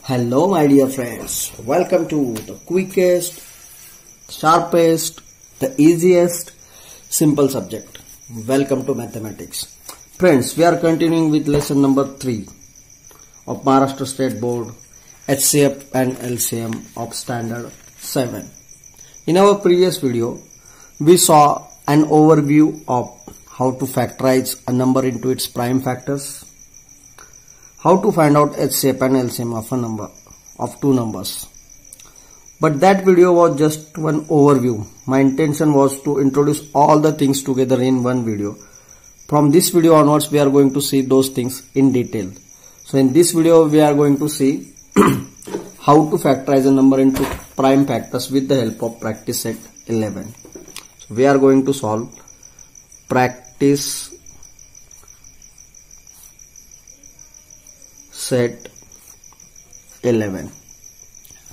Hello my dear friends, welcome to the quickest, sharpest, the easiest, simple subject. Welcome to mathematics. Friends, we are continuing with lesson number 3 of Maharashtra State Board HCF and LCM of Standard 7. In our previous video, we saw an overview of how to factorize a number into its prime factors, how to find out HCF and LCM of a number of two numbers. But that video was just one overview. My intention was to introduce all the things together in one video. From this video onwards, we are going to see those things in detail. So in this video, we are going to see how to factorize a number into prime factors with the help of practice set 11. So we are going to solve practice set 11.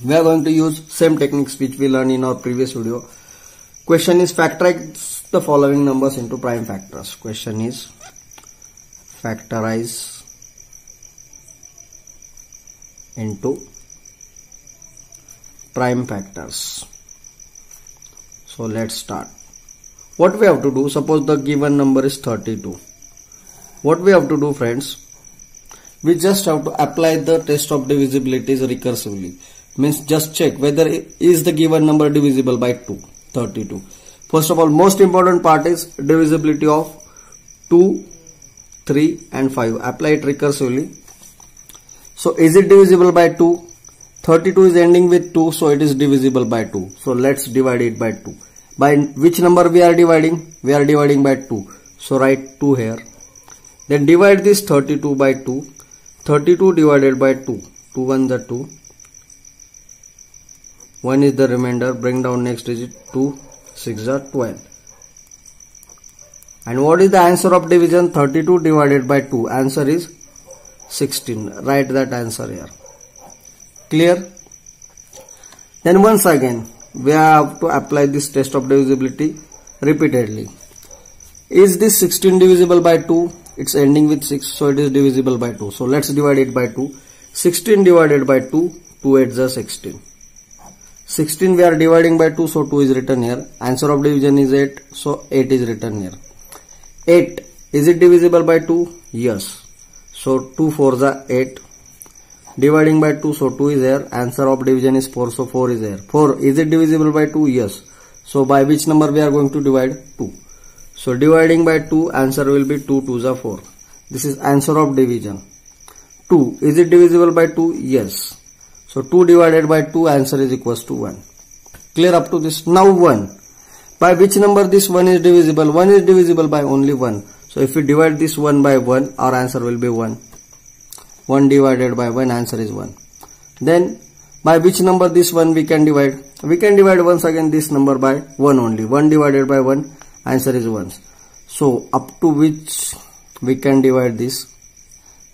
We are going to use same techniques which we learned in our previous video. Question is factorize the following numbers into prime factors. Question is factorize into prime factors. So let's start. What we have to do, suppose the given number is 32. What we have to do, friends, we just have to apply the test of divisibility recursively. Means just check whether is the given number divisible by 2, 32. First of all, most important part is divisibility of 2, 3 and 5. Apply it recursively. So is it divisible by 2? 32 is ending with 2, so it is divisible by 2. So let's divide it by 2. By which number we are dividing? We are dividing by 2. So write 2 here. Then divide this 32 by 2. 32 divided by 2. 2 1 are 2. 1 is the remainder. Bring down next digit. 2 6 are 12. And what is the answer of division? 32 divided by 2. Answer is 16. Write that answer here. Clear? Then once again, we have to apply this test of divisibility repeatedly. Is this 16 divisible by 2? It's ending with 6, so it is divisible by 2. So let's divide it by 2. 16 divided by 2, 2 8s are 16. 16 we are dividing by 2, so 2 is written here. Answer of division is 8, so 8 is written here. 8, is it divisible by 2? Yes. So 2 4s are 8. Dividing by 2, so 2 is here. Answer of division is 4, so 4 is here. 4, is it divisible by 2? Yes. So by which number we are going to divide? 2. So dividing by 2, answer will be 2 2s are 4. This is answer of division. 2, is it divisible by 2? Yes. So 2 divided by 2, answer is equals to 1. Clear up to this? Now 1. By which number this 1 is divisible? 1 is divisible by only 1. So if we divide this 1 by 1, our answer will be 1. 1 divided by 1, answer is 1. Then by which number this 1 we can divide? We can divide once again this number by 1 only. 1 divided by 1, answer is 1. So up to which we can divide this?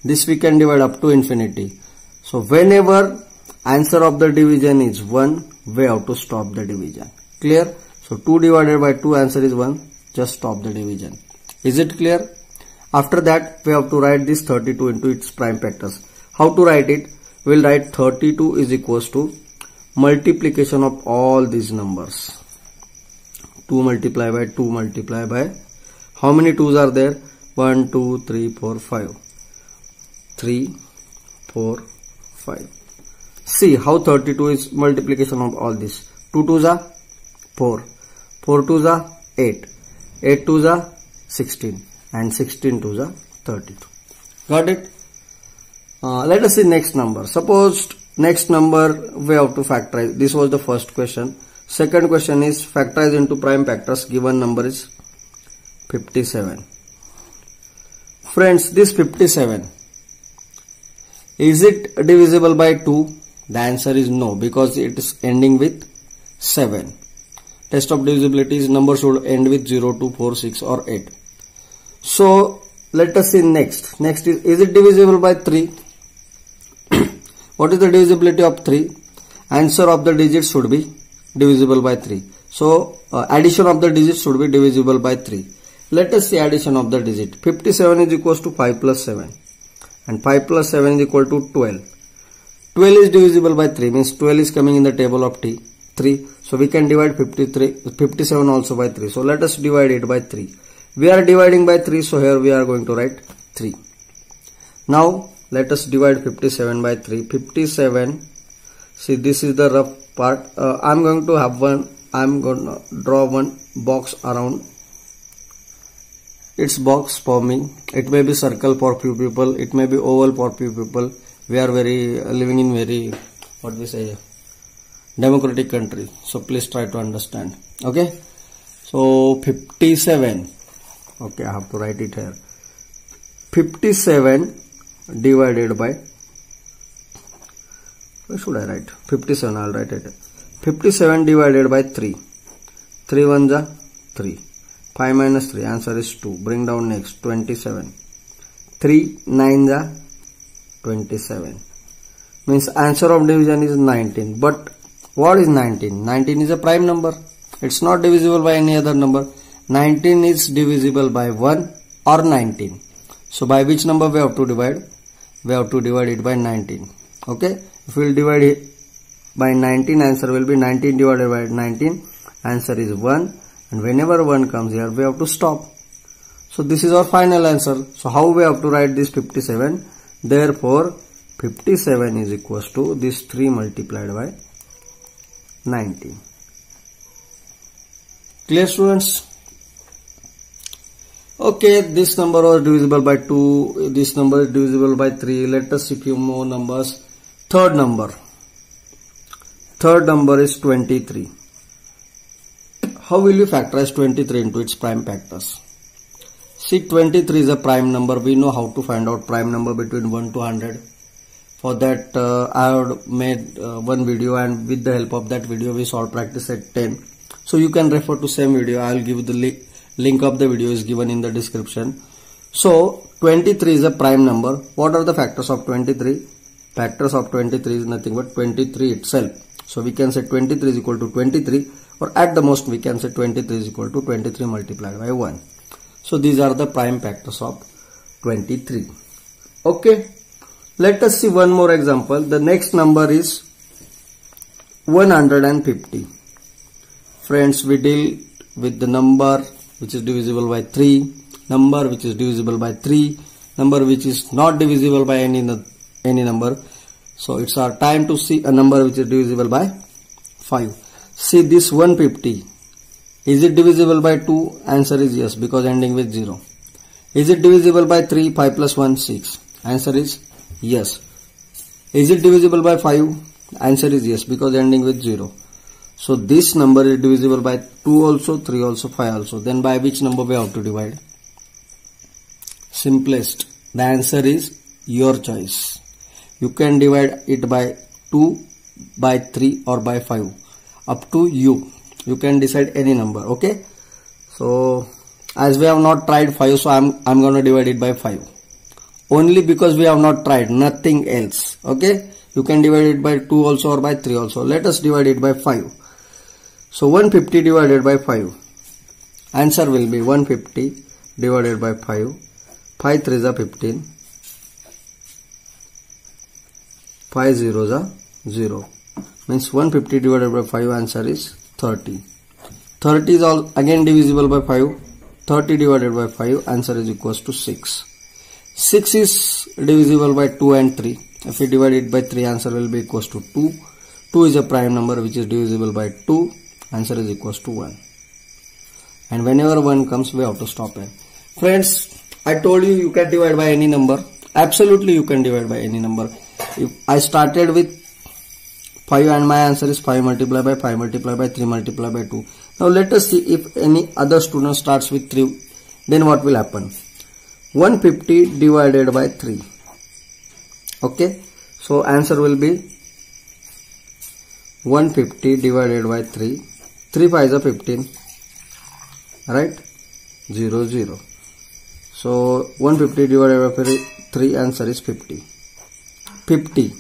This we can divide up to infinity. So whenever answer of the division is 1, we have to stop the division. Clear? So 2 divided by 2, answer is 1. Just stop the division. Is it clear? After that, we have to write this 32 into its prime factors. How to write it? We will write 32 is equals to multiplication of all these numbers. 2 multiply by 2 multiply by, how many 2's are there? 1, 2, 3, 4, 5. 3, 4, 5. See how 32 is multiplication of all this. 2 2's are 4. 4 2's are 8. 8 2's are 16. And 16 2's are 32. Got it? Let us see next number. Suppose next number we have to factorize. This was the first question. Second question is factorize into prime factors. Given number is 57. Friends, this 57, is it divisible by 2? The answer is no, because it is ending with 7. Test of divisibility is number should end with 0, 2, 4, 6 or 8. So let us see next. Next is it divisible by 3? What is the divisibility of 3? Answer of the digits should be divisible by 3. So addition of the digits should be divisible by 3. Let us see addition of the digit. 57 is equals to 5 plus 7. And 5 plus 7 is equal to 12. 12 is divisible by 3, means 12 is coming in the table of 3. So we can divide 57 also by 3. So let us divide it by 3. We are dividing by 3, so here we are going to write 3. Now let us divide 57 by 3. 57, see this is the rough part. I'm going to draw one box around its box for me. It may be circle for few people, it may be oval for few people. We are living in very, what we say, democratic country. So please try to understand. Okay. So 57. Okay, I have to write it here. 57 divided by, where should I write? 57, I'll write it. 57 divided by 3. 3 ones are 3. 5 minus 3, answer is 2. Bring down next, 27. 3 9s are 27. Means answer of division is 19. But what is 19? 19 is a prime number. It's not divisible by any other number. 19 is divisible by 1 or 19. So by which number we have to divide? We have to divide it by 19. Okay. If we will divide it by 19, answer will be 19 divided by 19. Answer is 1. And whenever 1 comes here, we have to stop. So this is our final answer. So how we have to write this 57? Therefore, 57 is equals to this 3 multiplied by 19. Clear, students? Okay, this number was divisible by 2. This number is divisible by 3. Let us see few more numbers. Third number. Third number is 23. How will you factorize 23 into its prime factors? See, 23 is a prime number. We know how to find out prime number between 1 to 100. For that, I have made one video, and with the help of that video, we solved practice at 10. So you can refer to same video. I will give the link of the video is given in the description. So 23 is a prime number. What are the factors of 23? Factors of 23 is nothing but 23 itself. So we can say 23 is equal to 23, or at the most we can say 23 is equal to 23 multiplied by 1. So these are the prime factors of 23. Okay. Let us see one more example. The next number is 150. Friends, we deal with the number which is divisible by 3, number which is divisible by 3, number which is not divisible by any number. So it's our time to see a number which is divisible by 5. See this 150. Is it divisible by 2? Answer is yes, because ending with 0. Is it divisible by 3? 5 plus 1, 6. Answer is yes. Is it divisible by 5? Answer is yes, because ending with 0. So this number is divisible by 2 also, 3 also, 5 also. Then by which number we have to divide? Simplest. The answer is your choice. You can divide it by 2, by 3 or by 5. Up to you. You can decide any number. Okay. So as we have not tried 5, so I'm going to divide it by 5. Only because we have not tried, nothing else. Okay. You can divide it by 2 also or by 3 also. Let us divide it by 5. So 150 divided by 5. Answer will be 150 divided by 5. 5 3s are 15. 5 zeros are 0. Means 150 divided by 5, answer is 30. 30 is all again divisible by 5. 30 divided by 5, answer is equals to 6. 6 is divisible by 2 and 3. If we divide it by 3, answer will be equals to 2. 2 is a prime number which is divisible by 2. Answer is equals to 1. And whenever 1 comes, we have to stop here. Friends, I told you can divide by any number. Absolutely you can divide by any number. If I started with 5 and my answer is 5 multiplied by 5 multiplied by 3 multiplied by 2. Now let us see if any other student starts with 3, then what will happen? 150 divided by 3. Okay. So answer will be 150 divided by 3. 3 5s are 15. Right? 0 0. So 150 divided by 3, answer is 50. 50.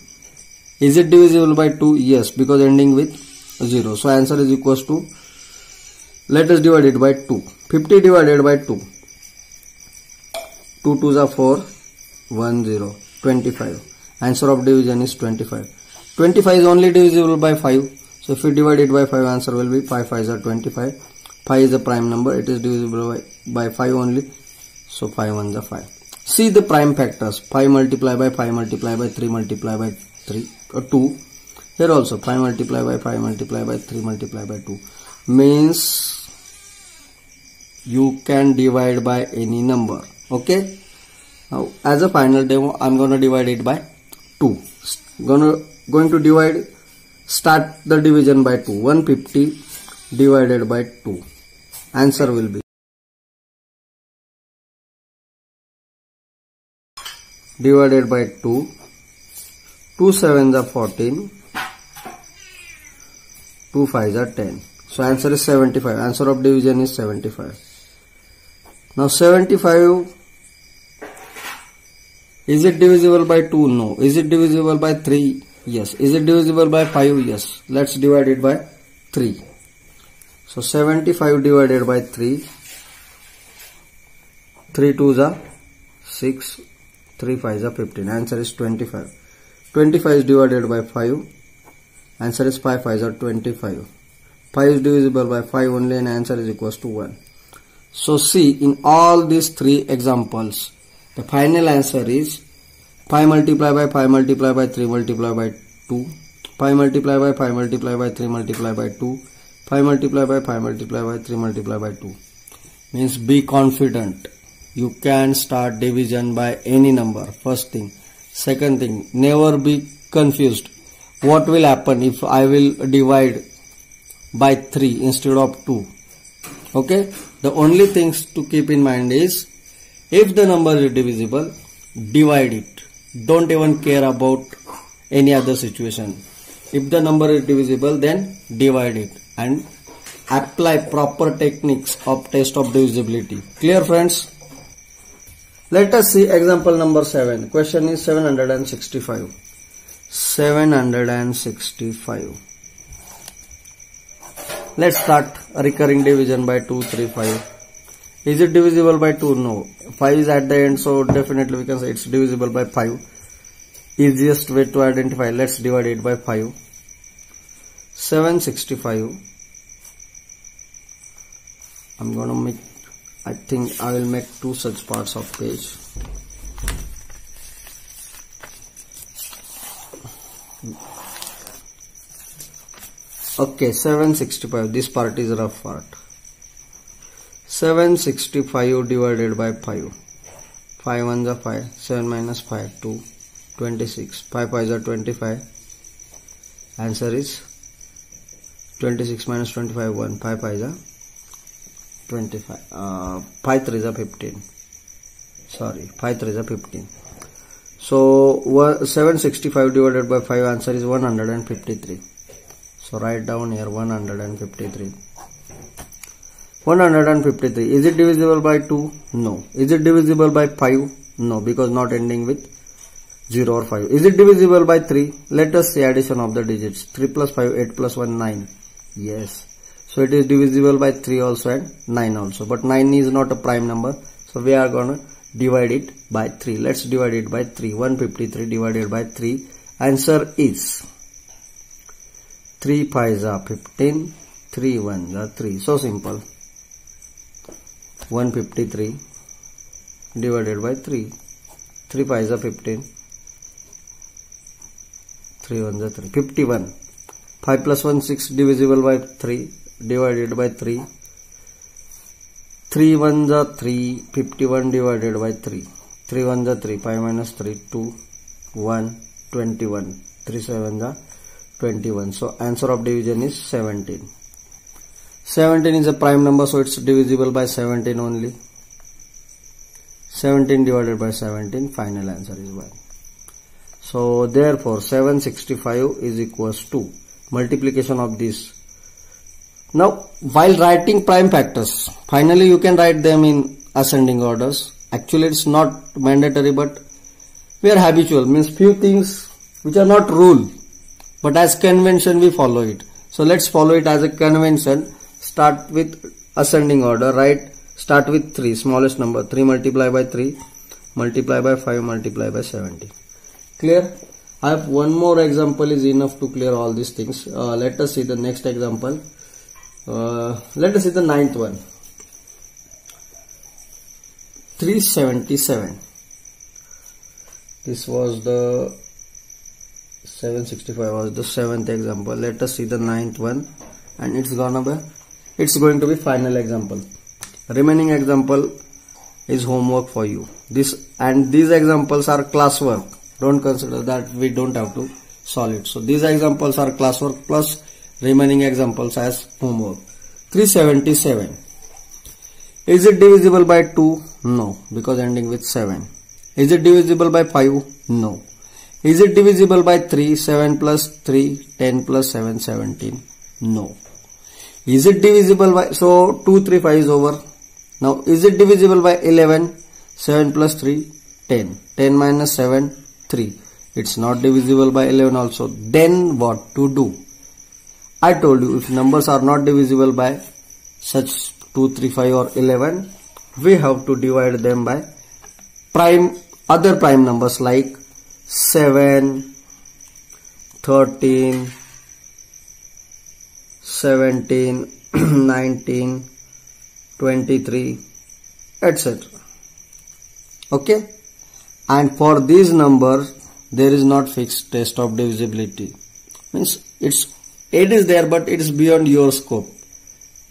Is it divisible by 2? Yes, because ending with 0. So answer is equals to, let us divide it by 2. 50 divided by 2. 2 2s are 4. 1 0. 25. Answer of division is 25. 25 is only divisible by 5. So if we divide it by 5, answer will be 5 5s are 25. 5 is a prime number. It is divisible by 5 only. So 5 1s are 5. See the prime factors. 5 multiplied by 5 multiplied by 3 multiplied by 3 or 2. Here also 5 multiplied by 5 multiplied by 3 multiplied by 2. Means you can divide by any number. Okay. Now as a final demo, I'm gonna divide it by 2. Going to divide. Start the division by 2. 150 divided by 2. Answer will be divided by 2. 2 7s are 14. 2 5s are 10. So answer is 75. Answer of division is 75. Now 75, is it divisible by 2? No. Is it divisible by 3? Yes. Is it divisible by 5? Yes. Let's divide it by 3. So 75 divided by 3. 3 2s are 6. 3 5s are 15. Answer is 25. 25 is divided by 5. Answer is 5 5s are 25. 5 is divisible by 5 only and answer is equals to 1. So see, in all these 3 examples, the final answer is 5 multiplied by 5 multiplied by 3 multiplied by 2. 5 multiplied by 5 multiplied by 3 multiplied by 2. 5 multiplied by 5 multiplied by 3 multiplied by 2. Means be confident. You can start division by any number. First thing. Second thing, never be confused. What will happen if I will divide by 3 instead of 2? Okay. The only things to keep in mind is, if the number is divisible, divide it. Don't even care about any other situation. If the number is divisible, then divide it and apply proper techniques of test of divisibility. Clear, friends? Let us see example number 7. Question is 765. 765. Let's start recurring division by 2, 3, 5. Is it divisible by 2? No. 5 is at the end, so definitely we can say it's divisible by 5. Easiest way to identify. Let's divide it by 5. 765. I'm gonna make, I think I will make 2 such parts of page. Okay, 765. This part is rough part. 765 divided by 5. 5 1s are 5. 7 minus 5, 2. 26. 5 5s are 25. Answer is 26 minus 25, 1. 5 5s are 25. 5 3s are 15. Sorry, 5 3s are 15. So 765 divided by 5, answer is 153. So write down here 153. 153. Is it divisible by 2? No. Is it divisible by 5? No, because not ending with 0 or 5. Is it divisible by 3? Let us see addition of the digits. 3 plus 5, 8 plus 1, 9. Yes. So it is divisible by 3 also and 9 also. But 9 is not a prime number. So we are going to divide it by 3. Let's divide it by 3. 153 divided by 3. Answer is 3 5s are 15. 3 1s are 3. So simple. 153 divided by 3. 3 5s are 15. 3 1s are 3. 51. 5 plus 1, 6 divisible by 3. Divided by 3. 3 1s are 3. 51 divided by 3. 3 1s are 3. 5 minus 3, 2. 1. 21. 3 7s are 21. So answer of division is 17. 17 is a prime number, so it's divisible by 17 only. 17 divided by 17, final answer is 1. So therefore 765 is equals to multiplication of this. Now while writing prime factors, finally you can write them in ascending orders. Actually it's not mandatory, but we are habitual, means few things which are not rule, but as convention we follow it. So let's follow it as a convention. Start with ascending order, right? Start with 3, smallest number. 3 multiply by 3, multiply by 5, multiply by 70. Clear? I have one more example is enough to clear all these things. Let us see the next example. Let us see the ninth one. 377. This was the 765 was the seventh example. Let us see the ninth one, and it's going to be final example. Remaining example is homework for you. These examples are classwork. Don't consider that we don't have to solve it. So these examples are classwork plus remaining examples as homework. 377. Is it divisible by 2? No, because ending with 7. Is it divisible by 5? No. Is it divisible by 3? 7 plus 3, 10 plus 7, 17. No. Is it divisible by, so 2, 3, 5 is over. Now is it divisible by 11? 7 plus 3, 10. 10 minus 7, 3. It's not divisible by 11 also. Then what to do? I told you, if numbers are not divisible by such 2, 3, 5 or 11, we have to divide them by other prime numbers like 7, 13, 17, 19, 23, etc. Okay? And for these numbers, there is not fixed test of divisibility. Means 8 is there, but it is beyond your scope.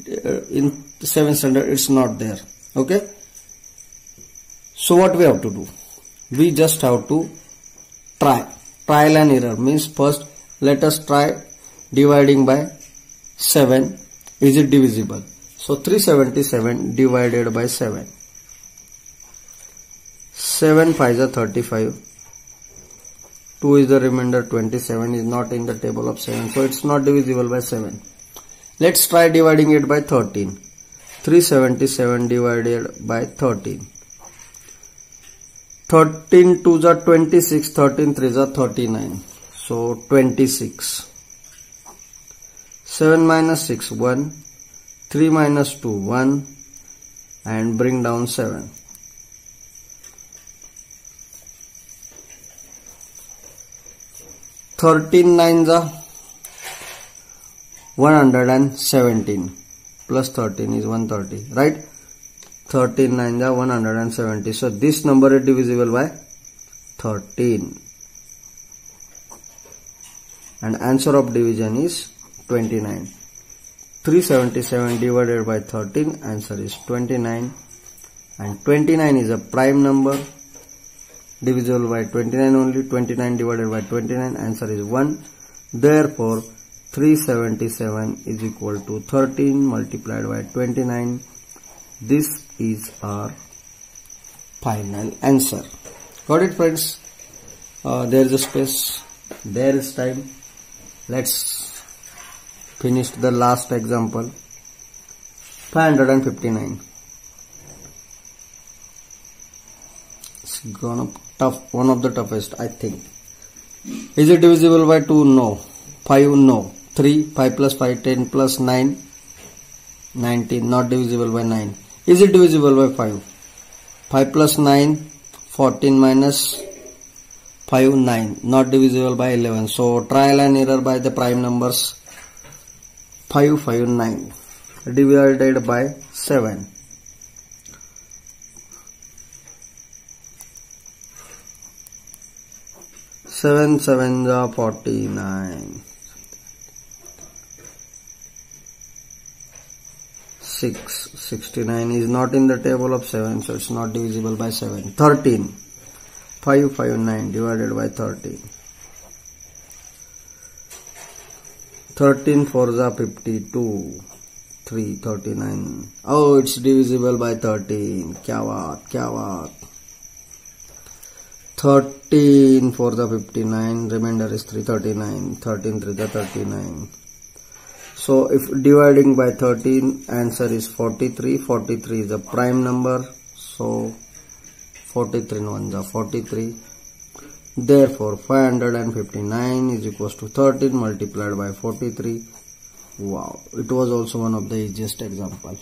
In 7th standard, it's not there. Okay? So what we have to do? We just have to try. Trial and error means first let us try dividing by 7. Is it divisible? So 377 divided by 7. 7 5 is 35. 2 is the remainder, 27 is not in the table of 7. So it's not divisible by 7. Let's try dividing it by 13. 377 divided by 13. 13 2s are 26, 13 3s are 39. So 26. 7 minus 6, 1. 3 minus 2, 1. And bring down 7. 13 9s are 117. Plus 13 is 130. Right? 13 9s are 170. So this number is divisible by 13. And answer of division is 29. 377 divided by 13, answer is 29. And 29 is a prime number, divisible by 29 only. 29 divided by 29, answer is 1. Therefore 377 is equal to 13 multiplied by 29. This is our final answer. Got it, friends? There is a space, there is time. Let's finish the last example. 559. It's gonna tough, one of the toughest, I think. Is it divisible by 2? No. 5? No. 3, 5 plus 5, 10 plus 9, 19, not divisible by 9. Is it divisible by 5? 5 plus 9, 14 minus 5, 9, not divisible by 11. So trial and error by the prime numbers. 5, 5, 9 divided by 7. 7 7s are 49. 69 is not in the table of 7, so it's not divisible by 7. 13. 5 5 9 divided by 13. 13 4s are 52. 3 39. Oh, it's divisible by 13. Kya baat. 13 4s are 59. Remainder is 3 39. 13 3s are 39. So if dividing by 13, answer is 43. 43 is a prime number. So 43 1s are 43. Therefore 559 is equals to 13 multiplied by 43. Wow, it was also one of the easiest example.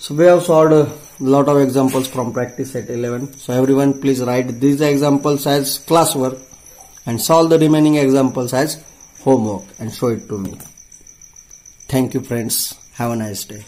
So we have solved a lot of examples from practice set 11. So everyone please write these examples as classwork and solve the remaining examples as homework and show it to me. Thank you friends. Have a nice day.